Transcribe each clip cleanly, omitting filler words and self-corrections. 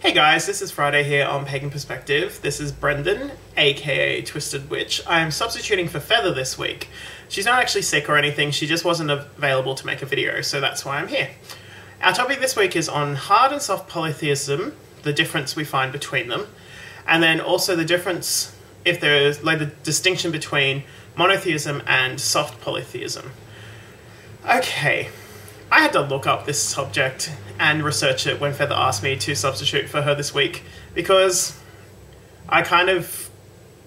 Hey guys, this is Friday here on Pagan Perspective. This is Brendan, aka Twisted Witch. I'm substituting for Feather this week. She's not actually sick or anything, she just wasn't available to make a video, so that's why I'm here. Our topic this week is on hard and soft polytheism, the difference we find between them, and then also the difference, if there is, like the distinction between monotheism and soft polytheism. Okay, I had to look up this subject and research it when Feather asked me to substitute for her this week, because I kind of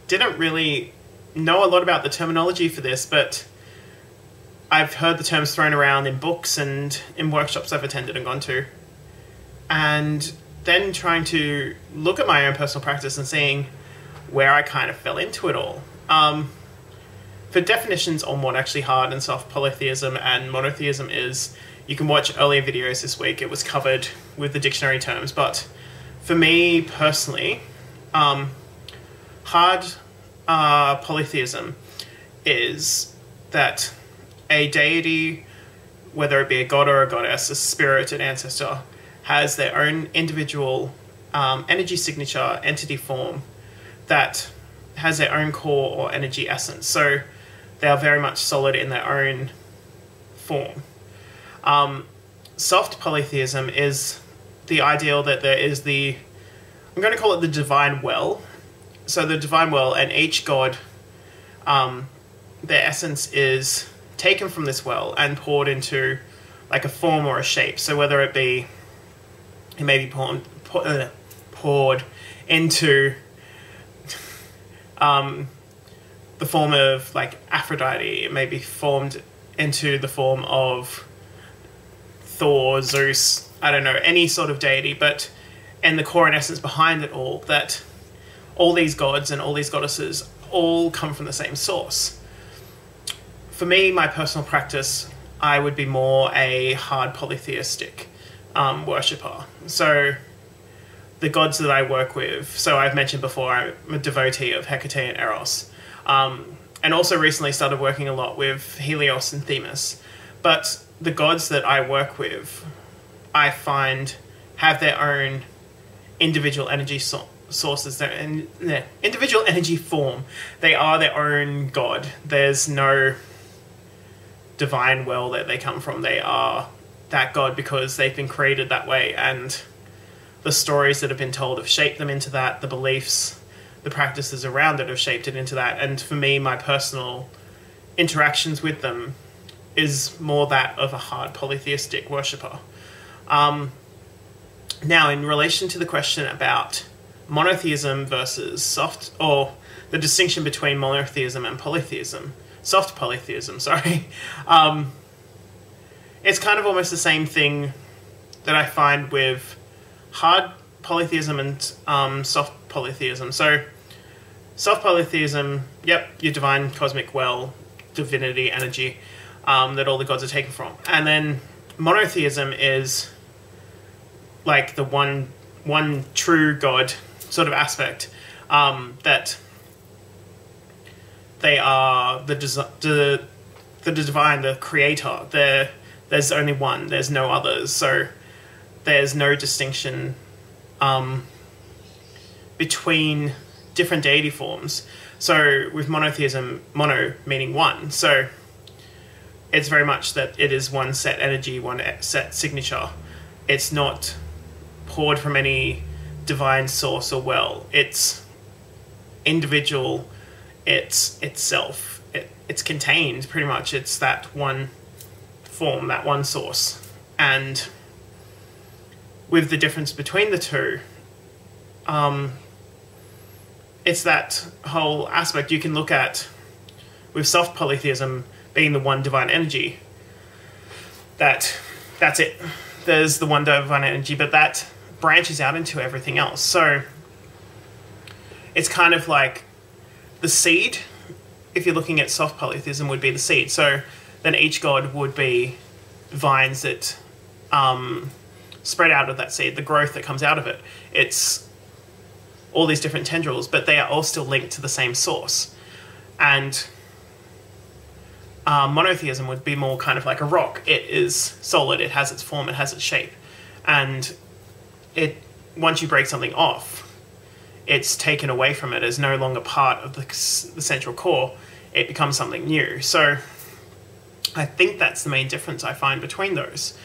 didn't really know a lot about the terminology for this, but I've heard the terms thrown around in books and in workshops I've attended and gone to, and then trying to look at my own personal practice and seeing where I kind of fell into it all. For definitions on what actually hard and soft polytheism and monotheism is, you can watch earlier videos this week. It was covered with the dictionary terms, but for me personally, hard polytheism is that a deity, whether it be a god or a goddess, a spirit, an ancestor, has their own individual energy signature, entity form, that has their own core or energy essence. So they are very much solid in their own form. Soft polytheism is the ideal that there is I'm going to call it the divine well. So the divine well, and each god, their essence is taken from this well and poured into like a form or a shape. So whether it may be poured into the form of like Aphrodite, it may be formed into the form of Thor, Zeus, I don't know, any sort of deity, but and the core and essence behind it all, that all these gods and all these goddesses all come from the same source. For me, my personal practice, I would be more a hard polytheistic worshipper. So the gods that I work with, so I've mentioned before, I'm a devotee of Hecate and Eros, and also recently started working a lot with Helios and Themis. But the gods that I work with, I find, have their own individual energy sources, their individual energy form. They are their own god. There's no divine well that they come from. They are that god because they've been created that way, and the stories that have been told have shaped them into that, the beliefs, the practices around it have shaped it into that. And for me, my personal interactions with them is more that of a hard polytheistic worshipper. Now, in relation to the question about monotheism versus soft, or the distinction between monotheism and polytheism, soft polytheism, sorry, it's kind of almost the same thing that I find with hard polytheism and soft polytheism. So soft polytheism, yep, your divine cosmic well, divinity, energy, that all the gods are taken from. And then monotheism is like the one true god sort of aspect, that they are the divine, the creator. There's only one, there's no others. So there's no distinction between different deity forms. So with monotheism, mono meaning one, so it's very much that it is one set energy, one set signature. It's not poured from any divine source or well. It's individual, it's itself. It's contained, pretty much. It's that one form, that one source. And with the difference between the two, it's that whole aspect you can look at with soft polytheism being the one divine energy. That's it. There's the one divine energy, but that branches out into everything else. So it's kind of like the seed, if you're looking at soft polytheism, would be the seed. So then each god would be vines that spread out of that seed, the growth that comes out of it. It's all these different tendrils, but they are all still linked to the same source. And monotheism would be more kind of like a rock. It is solid, it has its form, it has its shape, and it once you break something off, it's taken away from it as no longer part of the central core. It becomes something new. So I think that's the main difference I find between those.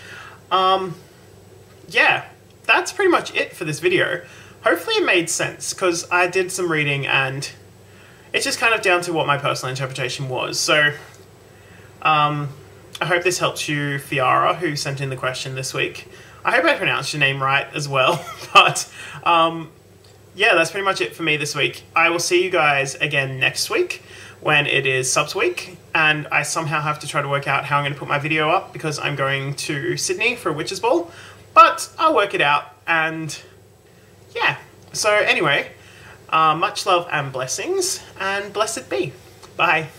Yeah, that's pretty much it for this video. Hopefully it made sense, because I did some reading and it's just kind of down to what my personal interpretation was. So I hope this helps you, Fiara, who sent in the question this week. I hope I pronounced your name right as well. But yeah, that's pretty much it for me this week. I will see you guys again next week when it is subs week, and I somehow have to try to work out how I'm going to put my video up because I'm going to Sydney for a witches ball, but I'll work it out. And yeah, so anyway, much love and blessings, and blessed be. Bye.